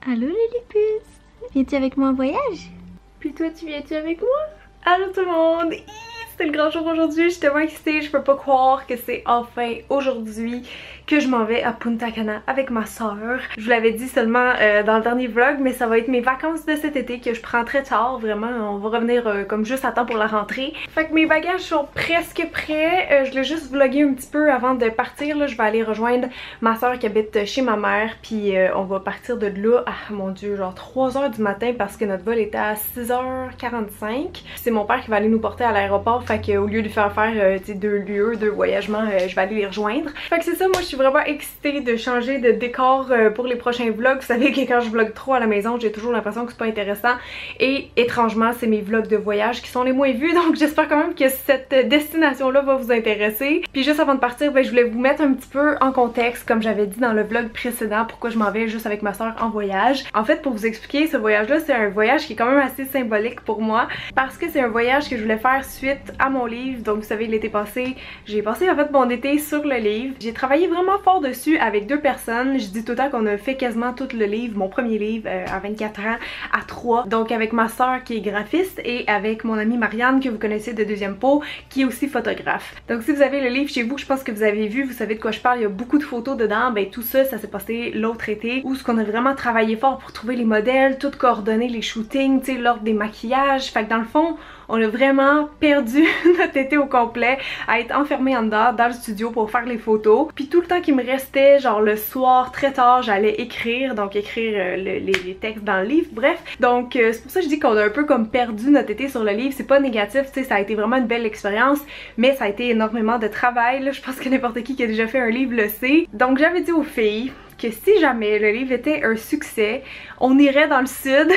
Allô Lillipus, viens-tu avec moi en voyage? Puis toi, tu viens-tu avec moi? Allô tout le monde! C'est le grand jour aujourd'hui, je suis tellement excitée, je peux pas croire que c'est enfin aujourd'hui que je m'en vais à Punta Cana avec ma soeur. Je vous l'avais dit seulement dans le dernier vlog, mais ça va être mes vacances de cet été que je prends très tard, vraiment. On va revenir comme juste à temps pour la rentrée. Fait que mes bagages sont presque prêts. Je voulais juste vlogger un petit peu avant de partir. Là, je vais aller rejoindre ma soeur qui habite chez ma mère, puis on va partir de là à, mon dieu, genre 3h du matin parce que notre vol était à 6h45. C'est mon père qui va aller nous porter à l'aéroport, fait qu'au lieu de faire deux voyagements, je vais aller les rejoindre. Fait que c'est ça, moi je suis vraiment excitée de changer de décor pour les prochains vlogs. Vous savez que quand je vlog trop à la maison, j'ai toujours l'impression que c'est pas intéressant. Et étrangement, c'est mes vlogs de voyage qui sont les moins vus, donc j'espère quand même que cette destination-là va vous intéresser. Puis juste avant de partir, ben, je voulais vous mettre un petit peu en contexte, comme j'avais dit dans le vlog précédent, pourquoi je m'en vais juste avec ma soeur en voyage. En fait, pour vous expliquer, ce voyage-là, c'est un voyage qui est quand même assez symbolique pour moi, parce que c'est un voyage que je voulais faire suite à mon livre. Donc vous savez, l'été passé, j'ai passé en fait mon été sur le livre. J'ai travaillé vraiment fort dessus avec deux personnes. Je dis tout le temps qu'on a fait quasiment tout le livre, mon premier livre à 24 ans, à 3. Donc avec ma soeur qui est graphiste et avec mon amie Marianne que vous connaissez de Deuxième Peau qui est aussi photographe. Donc si vous avez le livre chez vous, je pense que vous avez vu, vous savez de quoi je parle, il y a beaucoup de photos dedans. Ben tout ça, ça s'est passé l'autre été où ce qu'on a vraiment travaillé fort pour trouver les modèles, tout coordonner les shootings, tu sais, l'ordre des maquillages. Fait que dans le fond, on a vraiment perdu notre été au complet à être enfermé en dedans dans le studio pour faire les photos. Puis tout le temps qui me restait, genre le soir très tard, j'allais écrire, donc écrire les textes dans le livre, bref. Donc c'est pour ça que je dis qu'on a un peu comme perdu notre été sur le livre. C'est pas négatif, tu sais, ça a été vraiment une belle expérience, mais ça a été énormément de travail, là. Je pense que n'importe qui a déjà fait un livre le sait. Donc j'avais dit aux filles que si jamais le livre était un succès, on irait dans le sud,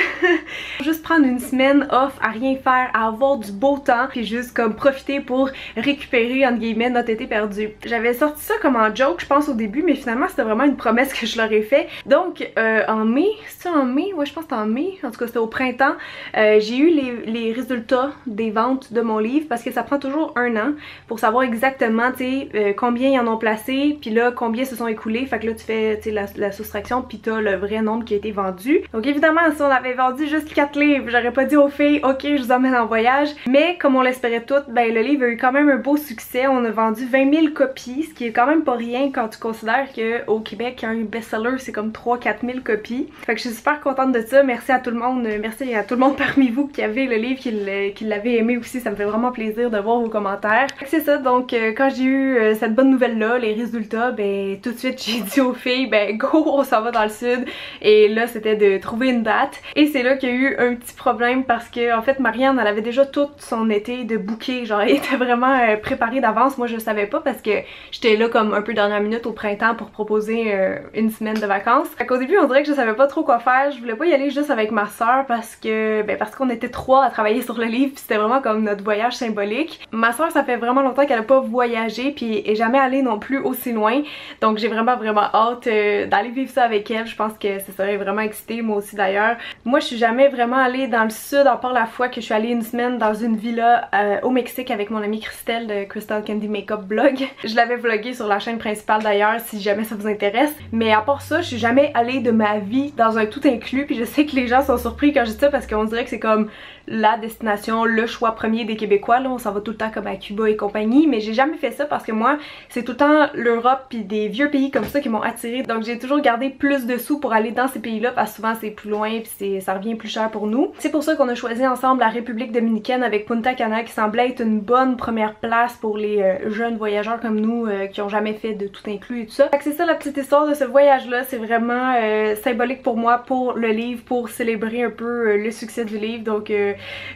juste prendre une semaine off à rien faire, à avoir du beau temps, puis juste comme profiter pour récupérer entre guillemets notre été perdu. J'avais sorti ça comme en joke je pense au début, mais finalement c'était vraiment une promesse que je leur ai fait. Donc en mai, c'est en mai? Ouais, je pense que c'était en mai, en tout cas c'était au printemps, j'ai eu les résultats des ventes de mon livre parce que ça prend toujours un an pour savoir exactement tu sais combien ils en ont placé, puis là combien se sont écoulés. Fait que là tu fais la soustraction puis t'as le vrai nombre qui a été vendu. Donc évidemment si on avait vendu juste 4 livres, j'aurais pas dit aux filles ok je vous emmène en voyage, mais comme on l'espérait toutes, ben le livre a eu quand même un beau succès. On a vendu 20 000 copies, ce qui est quand même pas rien quand tu considères qu'au Québec un best-seller c'est comme 3-4 000 copies. Fait que je suis super contente de ça. Merci à tout le monde, merci à tout le monde parmi vous qui avait le livre, qui l'avait aimé aussi, ça me fait vraiment plaisir de voir vos commentaires. C'est ça, donc quand j'ai eu cette bonne nouvelle là, les résultats, ben tout de suite j'ai dit aux filles ben go on s'en va dans le sud, et là c'était de trouver une date. Et c'est là qu'il y a eu un petit problème parce que en fait Marianne elle avait déjà tout son été de booker, genre elle était vraiment préparée d'avance. Moi je le savais pas parce que j'étais là comme un peu dernière minute au printemps pour proposer une semaine de vacances. Fait qu'au début on dirait que je savais pas trop quoi faire, je voulais pas y aller juste avec ma soeur parce que parce qu'on était trois à travailler sur le livre, c'était vraiment comme notre voyage symbolique. Ma soeur ça fait vraiment longtemps qu'elle a pas voyagé puis est jamais allée non plus aussi loin, donc j'ai vraiment hâte d'aller vivre ça avec elle. Je pense que ça serait vraiment excitée, moi aussi d'ailleurs. Moi je suis jamais vraiment allée dans le sud à part la fois que je suis allée une semaine dans une villa au Mexique avec mon amie Christelle de Crystal Candy Makeup Blog. Je l'avais vlogué sur la chaîne principale d'ailleurs si jamais ça vous intéresse. Mais à part ça, je suis jamais allée de ma vie dans un tout inclus, puis je sais que les gens sont surpris quand je dis ça parce qu'on dirait que c'est comme la destination, le choix premier des Québécois. Là on s'en va tout le temps comme à Cuba et compagnie, mais j'ai jamais fait ça parce que moi c'est tout le temps l'Europe puis des vieux pays comme ça qui m'ont attirée. Donc j'ai toujours gardé plus de sous pour aller dans ces pays là parce que souvent c'est plus loin puis ça revient plus cher pour nous. C'est pour ça qu'on a choisi ensemble la République Dominicaine avec Punta Cana qui semblait être une bonne première place pour les jeunes voyageurs comme nous qui ont jamais fait de tout inclus et tout ça. Fait que c'est ça la petite histoire de ce voyage là, c'est vraiment symbolique pour moi, pour le livre, pour célébrer un peu le succès du livre. Donc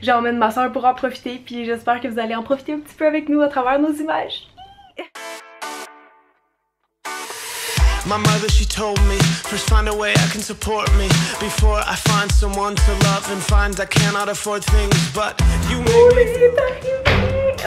j'emmène ma soeur pour en profiter, puis j'espère que vous allez en profiter un petit peu avec nous à travers nos images. My mother, she told me, first find a way I can support me before I find someone to love and find I cannot afford things, but you make me...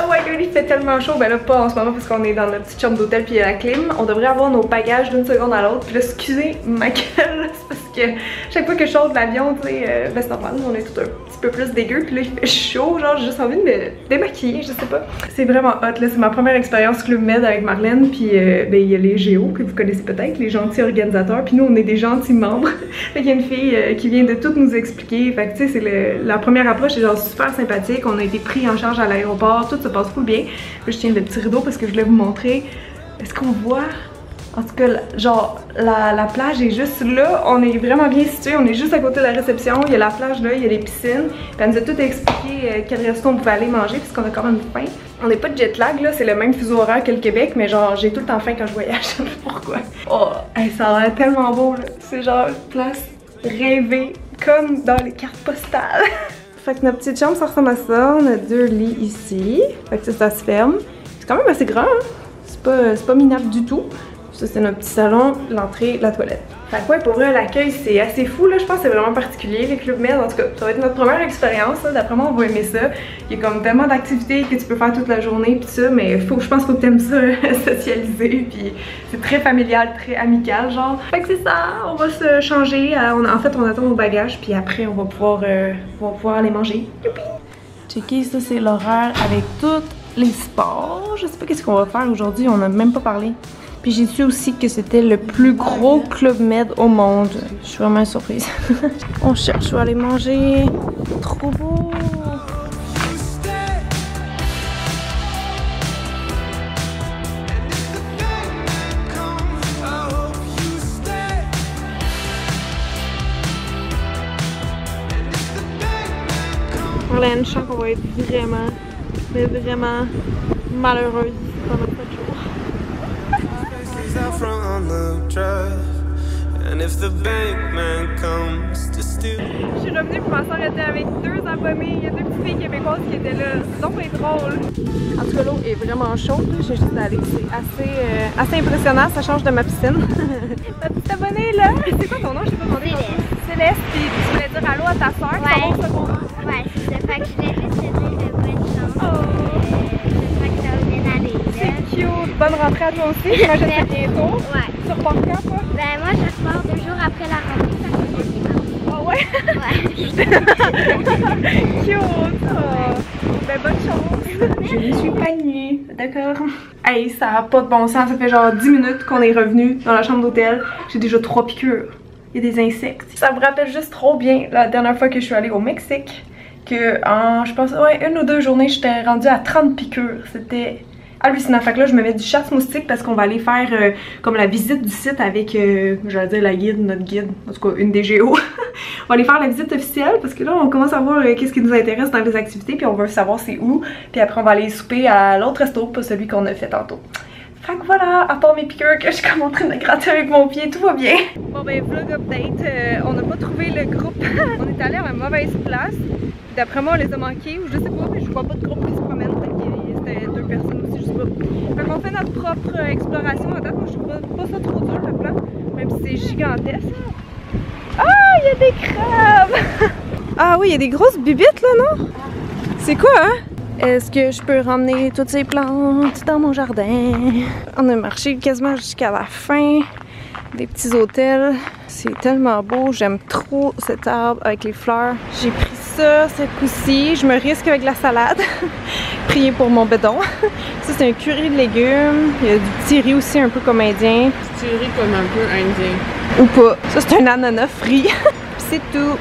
Oh my god, il fait tellement chaud. Ben là, pas en ce moment parce qu'on est dans notre petite chambre d'hôtel puis il y a la clim. On devrait avoir nos bagages d'une seconde à l'autre. Puis là, excusez ma gueule, c'est parce que chaque fois que je sors de l'avion, tu sais, ben c'est normal, on est tout un petit peu plus dégueu, puis là il fait chaud, genre j'ai juste envie de me démaquiller, je sais pas. C'est vraiment hot, là, c'est ma première expérience Club Med avec Marlène, puis ben il y a les Géos que vous connaissez peut-être, les gentils organisateurs, puis nous on est des gentils membres. Fait qu'il y a une fille qui vient de tout nous expliquer, fait que tu sais, c'est la première approche, c'est genre super sympathique, on a été pris en charge à l'aéroport, tout se passe full bien. Là, je tiens le petit rideau parce que je voulais vous montrer. Est-ce qu'on voit? En tout cas, genre, la plage est juste là. On est vraiment bien situé. On est juste à côté de la réception. Il y a la plage là, il y a les piscines. Puis elle nous a tout expliqué quel resto on pouvait aller manger puisqu'on a quand même faim. On n'est pas de jet lag là, c'est le même fuseau horaire que le Québec, mais genre, j'ai tout le temps faim quand je voyage. Je sais pas pourquoi. Oh, hey, ça a l'air tellement beau là. C'est genre une place rêvée, comme dans les cartes postales. Fait que notre petite chambre, ça ressemble à ça. On a 2 lits ici. Fait que ça se ferme. C'est quand même assez grand, hein? C'est pas minable du tout. Ça, c'est notre petit salon, l'entrée, la toilette. Fait que ouais, pour vrai, l'accueil, c'est assez fou, là. Je pense que c'est vraiment particulier, les Club Med. En tout cas, ça va être notre première expérience, d'après moi, on va aimer ça. Il y a comme tellement d'activités que tu peux faire toute la journée, pis ça, mais je pense qu'il faut que t'aimes ça, socialiser, puis c'est très familial, très amical, genre. Fait que c'est ça, on va se changer. En fait, on attend nos bagages, puis après, on va pouvoir aller manger. Youpi! Checker, ça, c'est l'horaire avec toutes les sports. Je sais pas qu'est-ce qu'on va faire aujourd'hui, on n'a même pas parlé. Puis j'ai su aussi que c'était le plus gros Club Med au monde. Je suis vraiment surprise. On cherche où aller manger. Trop beau! Marlène, je sens qu'on va être vraiment malheureuse pendant 4 jours. Je suis revenue pour m'en arrêter avec 2 abonnés. Il y a 2 petites filles québécoises qui étaient là. Donc c'est drôle. En tout cas, l'eau est vraiment chaude. J'ai juste allé. C'est assez impressionnant. Ça change de ma piscine. Ma petite abonnée là. C'est quoi ton nom? Je sais pas ton nom. Céleste. Puis tu voulais dire allô à ta soeur qui s'en va au secondaire. Ouais, c'est ça. Fait que je voulais juste te dire de bonne chance. J'espère que ça va bien aller. C'est cute. Bonne rentrée à toi aussi. J'imagine que c'est bientôt. Ouais. Tu repars quand, toi? Ben moi, je repars 2 jours après la rentrée. Ça fait le dimanche. Ah ouais? Ouais. Cute! Ben bonne chance! Je ne suis pas nue, d'accord? Hey, ça a pas de bon sens, ça fait genre 10 minutes qu'on est revenu dans la chambre d'hôtel. J'ai déjà 3 piqûres. Il y a des insectes. Ça me rappelle juste trop bien la dernière fois que je suis allée au Mexique. Que en, je pense, ouais, 1 ou 2 journées, j'étais rendue à 30 piqûres. C'était hallucinant. Fait que là, je me mets du chasse-moustique parce qu'on va aller faire comme la visite du site avec, j'allais dire la guide, notre guide, en tout cas une des Géos. On va aller faire la visite officielle parce que là, on commence à voir qu'est-ce qui nous intéresse dans les activités, puis on veut savoir c'est où. Puis après, on va aller souper à l'autre resto, pas celui qu'on a fait tantôt. Fait que voilà, à part mes piqûres que je suis comme en train de gratter avec mon pied, tout va bien. Bon ben, vlog update, on n'a pas trouvé le groupe. On est allé à la mauvaise place. D'après moi, on les a manqués, ou je sais pas, mais je vois pas de groupe qui se promène. C'était 2 personnes aussi, je sais pas. Fait qu'on fait notre propre exploration. À date, moi je trouve pas ça trop dur le plan, même si c'est gigantesque. Ah, il y a des crabes! Ah oui, il y a des grosses bibites là, non? C'est quoi, hein? Est-ce que je peux ramener toutes ces plantes dans mon jardin? On a marché quasiment jusqu'à la fin. Des petits hôtels. C'est tellement beau. J'aime trop cet arbre avec les fleurs. J'ai pris ça cette coup-ci. Je me risque avec la salade. Priez pour mon bédon. Ça, c'est un curry de légumes. Il y a du petit riz aussi un peu comme indien. Petit riz comme un peu indien. Ou pas. Ça, c'est un ananas frit. C'est tout.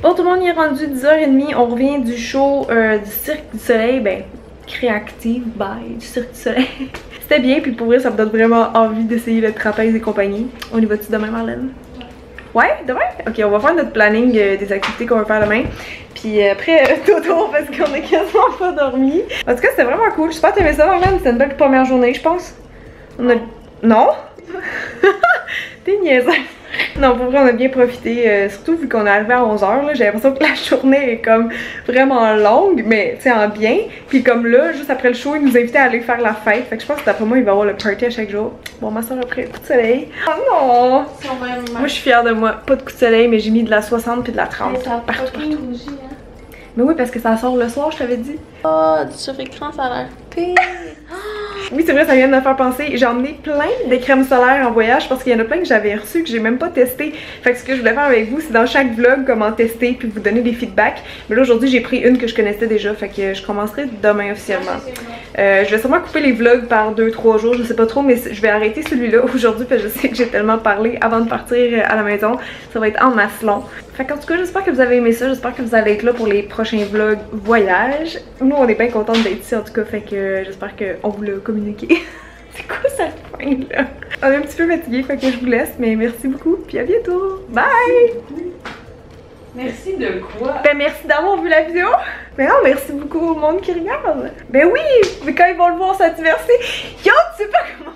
Bon, tout le monde y est rendu 10h30. On revient du show du Cirque du Soleil. Ben, Creative by du Cirque du Soleil. C'était bien, puis pour vrai, ça me donne vraiment envie d'essayer le trapèze et compagnie. On y va-tu demain, Marlène? Ouais, demain? Ok, on va faire notre planning des activités qu'on va faire demain. Puis après, Toto, parce qu'on a quasiment pas dormi. En tout cas, c'était vraiment cool. J'espère que t'aimais ça, Marlène. C'était une belle première journée, je pense. On a... Non? T'es niaiseuse. Non, pour vrai, on a bien profité, surtout vu qu'on est arrivé à 11h, j'ai l'impression que la journée est comme vraiment longue, mais tu sais, en bien. Puis comme là, juste après le show, ils nous invitaient à aller faire la fête. Fait que je pense que d'après moi, il va y avoir le party à chaque jour. Bon, ma soeur a pris un coup de soleil. Oh non! Moi, je suis fière de moi. Pas de coup de soleil, mais j'ai mis de la 60 puis de la 30 partout. Mais oui, parce que ça sort le soir, je t'avais dit. Oh, du sur-écran, ça a l'air pire. Oui, c'est vrai, ça vient de me faire penser. J'ai emmené plein de crèmes solaires en voyage parce qu'il y en a plein que j'avais reçues que j'ai même pas testé. Fait que ce que je voulais faire avec vous, c'est dans chaque vlog comment tester puis vous donner des feedbacks. Mais là, aujourd'hui, j'ai pris une que je connaissais déjà. Fait que je commencerai demain officiellement. Je vais sûrement couper les vlogs par 2-3 jours, je sais pas trop, mais je vais arrêter celui-là aujourd'hui parce que je sais que j'ai tellement parlé avant de partir à la maison. Ça va être en masse long. Fait qu'en tout cas, j'espère que vous avez aimé ça. J'espère que vous allez être là pour les prochains vlogs voyage. Nous, on est bien contente d'être ici en tout cas. Fait que j'espère qu'on vous l'a communiqué. C'est quoi cette fin là? On est un petit peu fatigué, fait que je vous laisse. Mais merci beaucoup, puis à bientôt. Bye! Merci de quoi? Ben merci d'avoir vu la vidéo. Mais non, merci beaucoup au monde qui regarde. Ben oui, mais quand ils vont le voir cet anniversaire, yo, tu sais pas comment.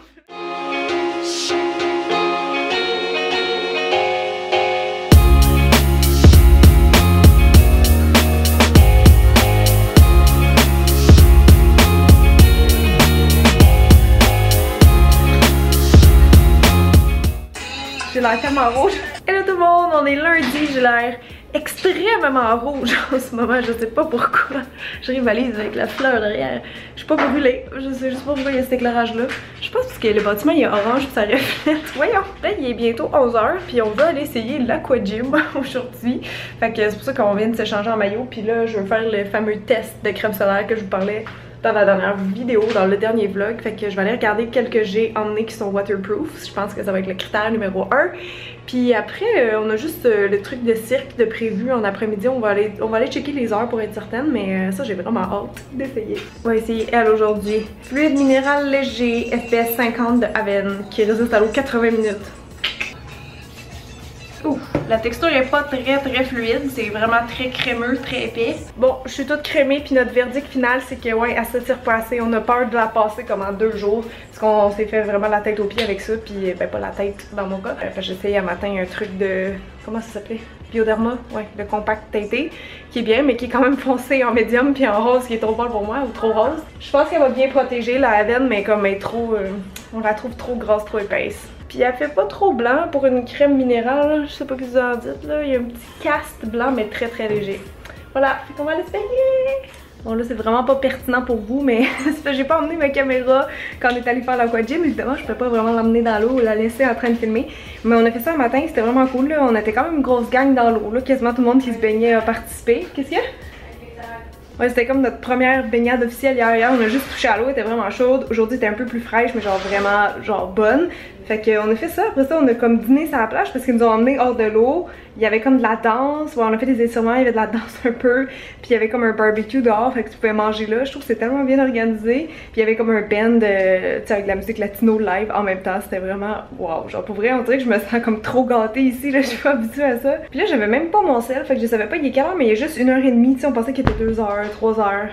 J'ai l'air tellement rouge. Hello tout le monde, on est lundi, j'ai l'air extrêmement rouge en ce moment, je sais pas pourquoi. Je rivalise avec la fleur derrière. Je suis pas brûlée, je sais juste pas pourquoi il y a cet éclairage là. Je pense parce que le bâtiment il est orange puis ça reflète. Voyons. Là il est bientôt 11h puis on va aller essayer l'aquagym aujourd'hui. Fait que c'est pour ça qu'on vient de s'échanger en maillot puis là je veux faire le fameux test de crème solaire que je vous parlais dans la dernière vidéo, dans le dernier vlog. Fait que je vais aller regarder quels que j'ai emmenés qui sont waterproof. Je pense que ça va être le critère numéro 1. Puis après, on a juste le truc de cirque de prévu en après-midi. On va aller checker les heures pour être certaine, mais ça j'ai vraiment hâte d'essayer. On va essayer elle aujourd'hui. Fluide minéral léger, FPS 50 de Aven, qui résiste à l'eau 80 minutes. Ouf, la texture est pas très fluide, c'est vraiment très crémeux, très épais. Bon, je suis toute crémée puis notre verdict final c'est que ouais, elle s'étire pas assez. On a peur de la passer comme en 2 jours parce qu'on s'est fait vraiment la tête aux pieds avec ça puis ben pas la tête dans mon cas. J'ai essayé un matin un truc de... comment ça s'appelait? Bioderma, ouais, le compact teinté qui est bien mais qui est quand même foncé en médium puis en rose qui est trop pâle pour moi ou trop rose. Je pense qu'elle va bien protéger la Aven mais comme elle est trop... on la trouve trop grosse, trop épaisse. Puis elle fait pas trop blanc pour une crème minérale, je sais pas ce que vous en dites là, il y a un petit cast blanc mais très léger. Voilà, fait qu'on va l'essayer! Bon là c'est vraiment pas pertinent pour vous mais j'ai pas emmené ma caméra quand on est allé faire l'aquagym, évidemment je peux pas vraiment l'emmener dans l'eau ou la laisser en train de filmer. Mais on a fait ça un matin, c'était vraiment cool là, on était quand même une grosse gang dans l'eau là, quasiment tout le monde qui se baignait a participé. Qu'est-ce qu'il y a? Ouais, c'était comme notre première baignade officielle hier, on a juste touché à l'eau, elle était vraiment chaude. Aujourd'hui, elle était un peu plus fraîche, mais genre vraiment genre bonne. Fait qu'on a fait ça, après ça, on a comme dîné sur la plage parce qu'ils nous ont emmenés hors de l'eau. Il y avait comme de la danse, ouais, on a fait des étirements, il y avait de la danse un peu. Puis il y avait comme un barbecue dehors, fait que tu pouvais manger là. Je trouve que c'est tellement bien organisé. Puis il y avait comme un band, tu sais, avec de la musique latino live en même temps. C'était vraiment wow. Genre pour vrai, on dirait que je me sens comme trop gâtée ici, là, je suis pas habituée à ça. Puis là, j'avais même pas mon sel, fait que je savais pas il est quelle heure, mais il y a juste 1h30, tu sais, on pensait qu'il était 2h, 3h.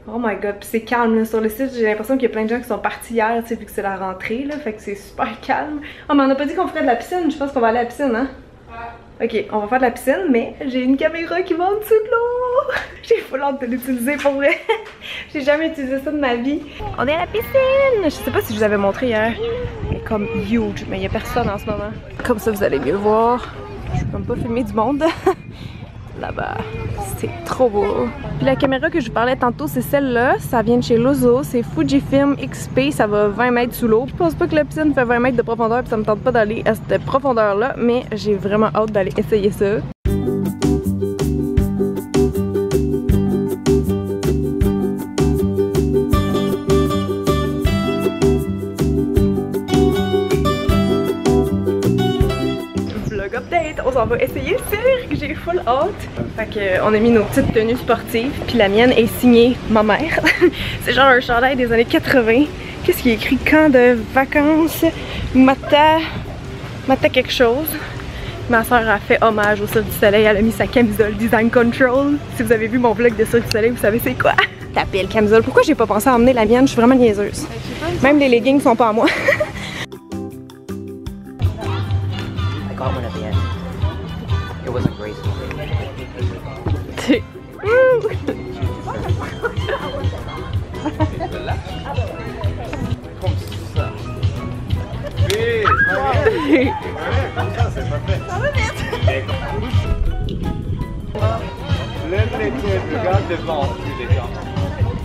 Oh my god, pis c'est calme là, sur le site, j'ai l'impression qu'il y a plein de gens qui sont partis hier, tu sais, vu que c'est la rentrée là, fait que c'est super calme. Oh mais on a pas dit qu'on ferait de la piscine, je pense qu'on va aller à la piscine, hein? Ouais. Ok, on va faire de la piscine, mais j'ai une caméra qui va en dessous de l'eau. J'ai full hâte de l'utiliser pour vrai. J'ai jamais utilisé ça de ma vie. On est à la piscine! Je sais pas si je vous avais montré hier. Elle est comme huge, mais il y a personne en ce moment. Comme ça vous allez mieux voir. Je peux même pas filmer du monde. Là-bas, c'est trop beau. Puis la caméra que je vous parlais tantôt, c'est celle-là, ça vient de chez Lozo, c'est Fujifilm XP, ça va 20 mètres sous l'eau. Je pense pas que la piscine fait 20 mètres de profondeur, puis ça me tente pas d'aller à cette profondeur-là, mais j'ai vraiment hâte d'aller essayer ça. On s'en va essayer le cirque, j'ai full hâte. Fait que on a mis nos petites tenues sportives, puis la mienne est signée ma mère. C'est genre un chandail des années 80. Qu'est-ce qui est écrit? Camp de vacances, Mata quelque chose. Ma soeur a fait hommage au Cirque du Soleil, elle a mis sa camisole Design Control. Si vous avez vu mon vlog de Cirque du Soleil, vous savez c'est quoi. Tapez le camisole. Pourquoi j'ai pas pensé à emmener la mienne? Je suis vraiment niaiseuse. Même les leggings sont pas à moi. C'est... Comme ça. Oui, comme ça, c'est parfait. Ça va vite. Lève les têtes, regarde devant tous les temps.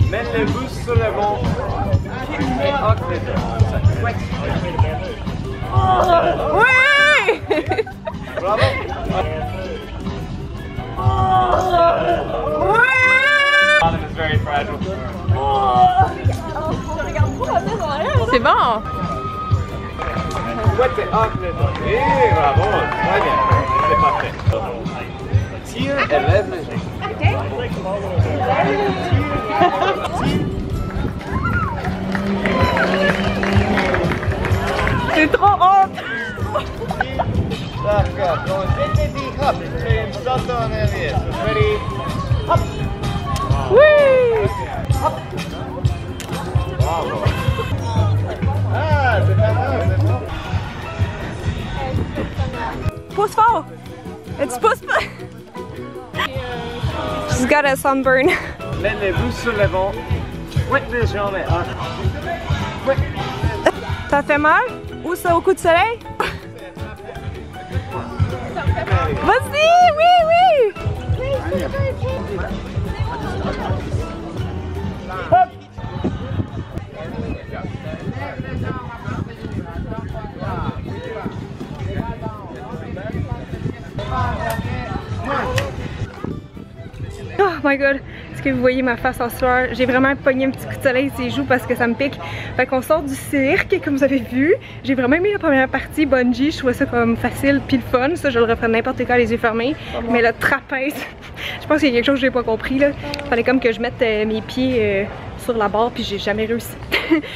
Mets les pouces sur le vent. Et hoque les dents. Ouais. Oui! Bravo. Oui! Bottom is very fragile. C'est bon! Ouais, c'est hoque les dents. Oui, bravo. Très bien. C'est parfait. Tire et lève les jambes. C'est trop honte! D'accord, donc baby hop, fais une saute en arrière. Ready? Hop! Oui! Hop! Bravo! Ah, c'est pas mal, c'est bon. Pousse fort! Tu pousses pas! She's got a sunburn. Mets les bouts sur le vent. Ouais, les jambes et hop. Ouais. Ça fait mal? Où ça, au coup de soleil? Vas-y! Oui, oui! Hop! Oh my god! Est-ce que vous voyez ma face en sueur? J'ai vraiment pogné un petit coup de soleil sur les joues parce que ça me pique. Fait qu'on sort du cirque, comme vous avez vu. J'ai vraiment aimé la première partie, bungee. Je trouvais ça comme facile puis le fun. Ça, je le referais n'importe quand les yeux fermés. Mais le trapèze, je pense qu'il y a quelque chose que j'ai pas compris là. Fallait comme que je mette mes pieds sur la barre puis j'ai jamais réussi.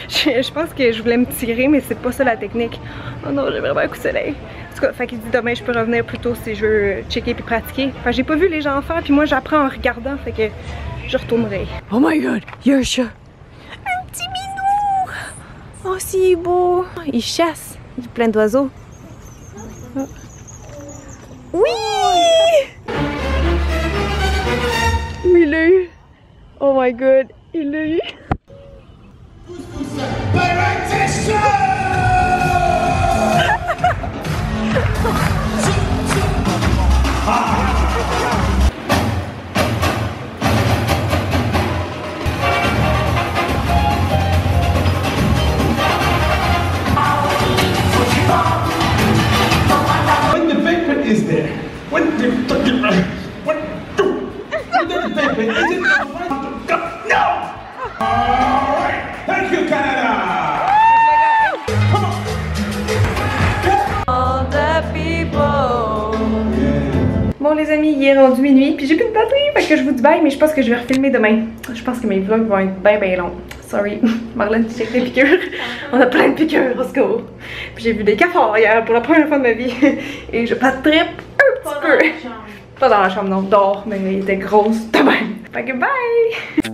je pense que je voulais me tirer mais c'est pas ça la technique. Oh non, j'ai vraiment un coup de soleil. En tout cas, fait qu'il dit demain je peux revenir plus tôt si je veux checker puis pratiquer. Enfin, j'ai pas vu les gens faire puis moi j'apprends en regardant, fait que je retournerai. Oh my god, il y a un chat. Un petit minou. Oh, c'est beau. Il chasse. Il y a plein d'oiseaux. Oui! Il l'a eu. Oh my god, il l'a eu. When the pavement is there, when the pavement is it? No! All right, thank you, Canada. All the people. Bon les amis, il est rendu minuit, puis j'ai plus de batterie, fait que je vous dis bye, mais je pense que je vais refilmer demain. Je pense que mes vlogs vont être bien longs. Sorry, Marlène, tu check les piqûres. On a plein de piqûres au secours. Puis j'ai vu des cafards hier pour la première fois de ma vie. Et je patrippe un petit peu. Pas dans la chambre, non, dehors, mais elle était grosse de même. Fait que bye!